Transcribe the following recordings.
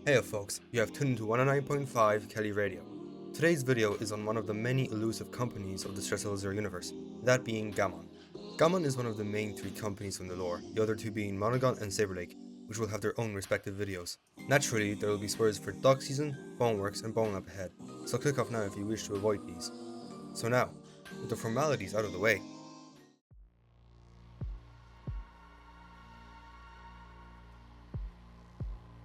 Hey folks, you have tuned into 109.5 K.E.L.I Radio. Today's video is on one of the many elusive companies of the Stress Level 0 universe, that being Gammon. Gammon is one of the main three companies from the lore, the other two being Monogon and Saberlake, which will have their own respective videos. Naturally, there will be spoilers for Dog Season, Boneworks and Bone Lab ahead, so click off now if you wish to avoid these. So now, with the formalities out of the way,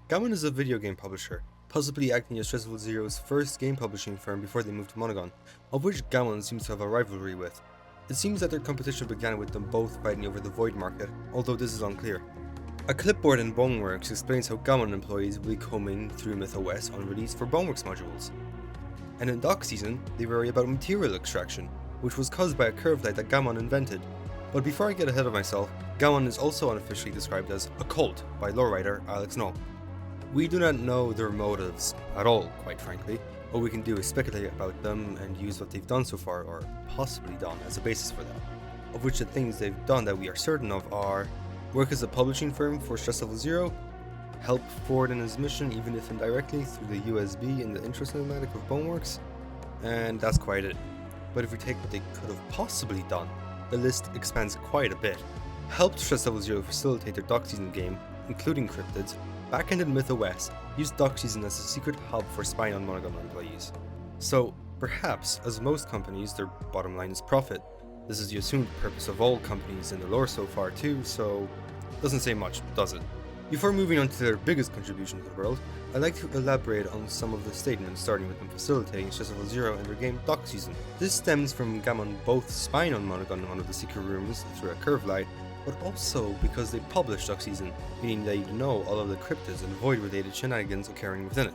Gammon is a video game publisher, possibly acting as Stress Level 0's first game publishing firm before they moved to Monogon, of which Gammon seems to have a rivalry with. It seems that their competition began with them both fighting over the Void market, although this is unclear. A clipboard in Boneworks explains how Gammon employees will be coming through MythOS on release for Boneworks modules. And in Dock Season, they worry about material extraction, which was caused by a Curvelight that Gammon invented. But before I get ahead of myself, Gammon is also unofficially described as a cult by lore writer Alex Knoll. We do not know their motives at all, quite frankly. All we can do is speculate about them and use what they've done so far, or possibly done, as a basis for that. Of which the things they've done that we are certain of are work as a publishing firm for Stress Level 0, help Ford in his mission even if indirectly through the USB in the intro cinematic of Boneworks, and that's quite it. But if we take what they could have possibly done, the list expands quite a bit. Helped Stress Level 0 facilitate their Dock Season game, including cryptids, backended MythOS used Dock Season as a secret hub for spying on Monogon employees. So, perhaps, as most companies, their bottom line is profit. This is the assumed purpose of all companies in the lore so far too, so doesn't say much, does it? Before moving on to their biggest contribution to the world, I'd like to elaborate on some of the statements, starting with them facilitating Stress Level 0 in their game Dock Season. This stems from Gammon both spying on Monogon in one of the secret rooms through a Curvelight, but also because they published Dock Season, meaning they know all of the cryptids and void-related shenanigans occurring within it.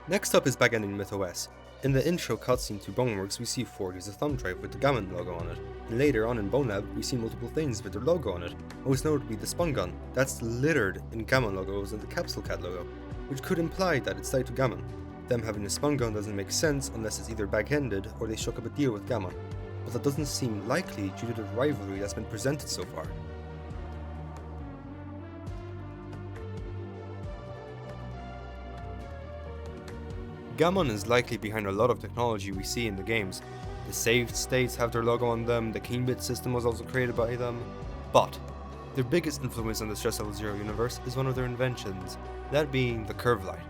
Next up is backending MythOS. In the intro cutscene to Boneworks, we see Ford use a thumb drive with the Gammon logo on it, and later on in Bone Lab, we see multiple things with their logo on it, most notably the Spun Gun, that's littered in Gammon logos and the Capsule Cat logo, which could imply that it's tied to Gammon. Them having a Spun Gun doesn't make sense unless it's either back-ended or they struck up a deal with Gammon, but that doesn't seem likely due to the rivalry that's been presented so far. Gammon is likely behind a lot of technology we see in the games. The saved states have their logo on them, the K.E.L.I system was also created by them, but their biggest influence on the Stress Level 0 universe is one of their inventions, that being the Curvelight.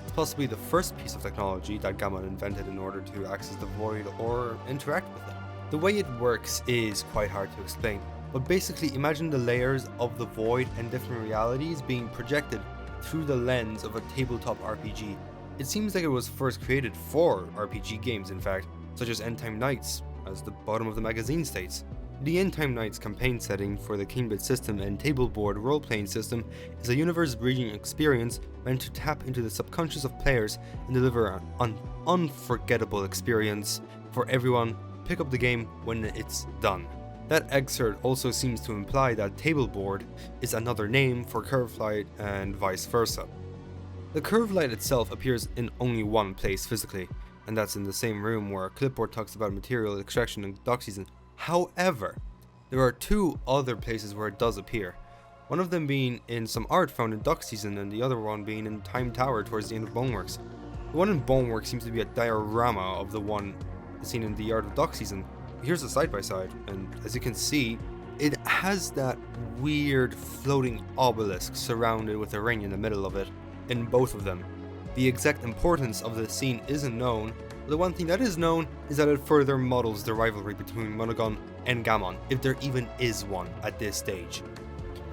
It's possibly the first piece of technology that Gammon invented in order to access the Void or interact with it. The way it works is quite hard to explain, but basically imagine the layers of the Void and different realities being projected through the lens of a tabletop RPG. It seems like it was first created for RPG games, in fact, such as End Time Nights, as the bottom of the magazine states. The End Time Nights campaign setting for the K.E.L.I system and tableboard role-playing system is a universe-bridging experience meant to tap into the subconscious of players and deliver an unforgettable experience for everyone. Pick up the game when it's done. That excerpt also seems to imply that tableboard is another name for Curvelight and vice versa. The Curvelight itself appears in only one place physically, and that's in the same room where Clipboard talks about material extraction in Dock Season. However, there are two other places where it does appear, one of them being in some art found in Dock Season and the other one being in Time Tower towards the end of Boneworks. The one in Boneworks seems to be a diorama of the one seen in the art of Dock Season. Here's a side by side, and as you can see, it has that weird floating obelisk surrounded with a ring in the middle of it. In both of them. The exact importance of the scene isn't known, but the one thing that is known is that it further models the rivalry between Monogon and Gammon, if there even is one at this stage.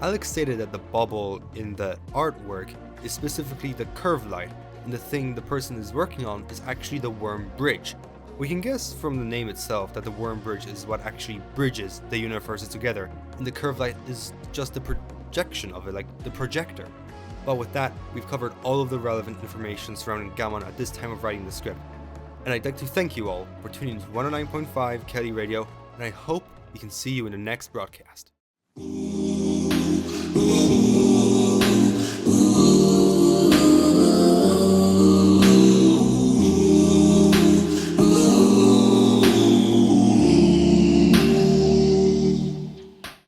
Alex stated that the bubble in the artwork is specifically the Curvelight, and the thing the person is working on is actually the Worm Bridge. We can guess from the name itself that the Worm Bridge is what actually bridges the universes together, and the Curvelight is just the projection of it, like the projector. But with that, we've covered all of the relevant information surrounding Gammon at this time of writing the script. And I'd like to thank you all for tuning into 109.5 K.E.L.I Radio, and I hope we can see you in the next broadcast.